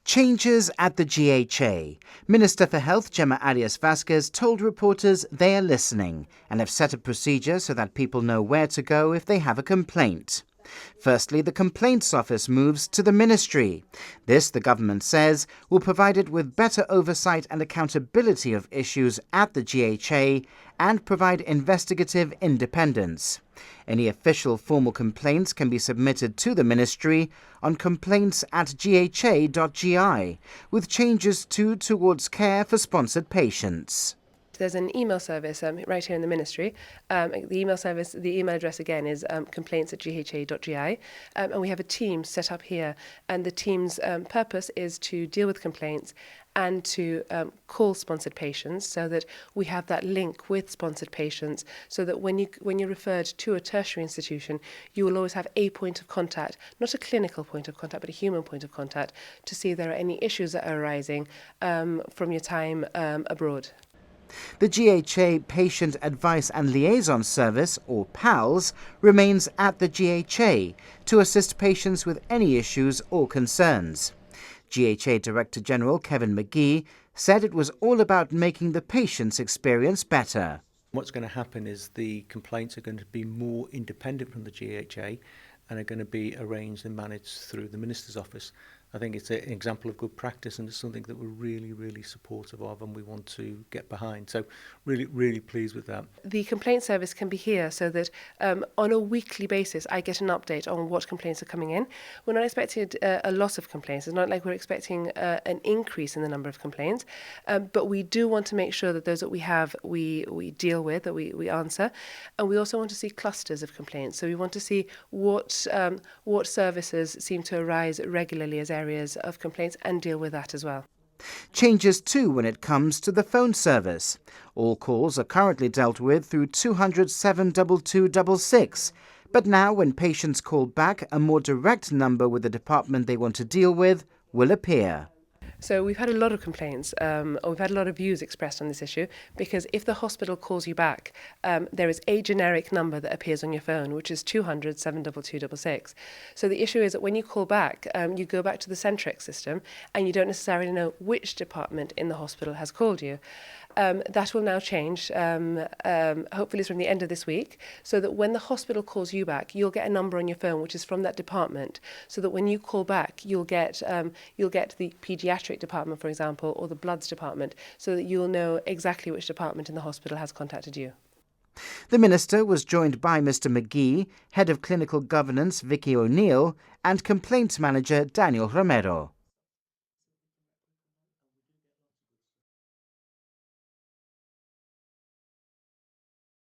Changes at the GHA. Minister for Health Gemma Arias-Vasquez told reporters they are listening and have set a procedure so that people know where to go if they have a complaint. Firstly, the Complaints Office moves to the Ministry. This, the government says, will provide it with better oversight and accountability of issues at the GHA and provide investigative independence. Any official formal complaints can be submitted to the Ministry on complaints@gha.gi, with changes towards care for sponsored patients. There's an email service right here in the Ministry. The email address again is complaints@gha.gi, and we have a team set up here, and the team's purpose is to deal with complaints and to call sponsored patients, so that we have that link with sponsored patients, so that when you're referred to a tertiary institution, you will always have a point of contact, not a clinical point of contact, but a human point of contact, to see if there are any issues that are arising from your time abroad. The GHA Patient Advice and Liaison Service, or PALS, remains at the GHA to assist patients with any issues or concerns. GHA Director General Kevin McGee said it was all about making the patient's experience better. What's going to happen is the complaints are going to be more independent from the GHA and are going to be arranged and managed through the Minister's office. I think it's an example of good practice, and it's something that we're really, really supportive of and we want to get behind. So really, really pleased with that. The complaint service can be here so that on a weekly basis I get an update on what complaints are coming in. We're not expecting a lot of complaints. It's not like we're expecting an increase in the number of complaints, but we do want to make sure that those that we have, we deal with, that we answer. And we also want to see clusters of complaints. So we want to see what services seem to arise regularly as areas of complaints and deal with that as well. Changes too when it comes to the phone service. All calls are currently dealt with through 200 72266, but now when patients call back, a more direct number with the department they want to deal with will appear. So we've had a lot of complaints, or we've had a lot of views expressed on this issue, because if the hospital calls you back, there is a generic number that appears on your phone, which is 200 72266. So the issue is that when you call back, you go back to the Centrex system, and you don't necessarily know which department in the hospital has called you. That will now change, hopefully from the end of this week, so that when the hospital calls you back, you'll get a number on your phone which is from that department, so that when you call back, you'll get the paediatric department, for example, or the bloods department, so that you'll know exactly which department in the hospital has contacted you. The Minister was joined by Mr McGee, Head of Clinical Governance Vicky O'Neill, and Complaints Manager Daniel Romero.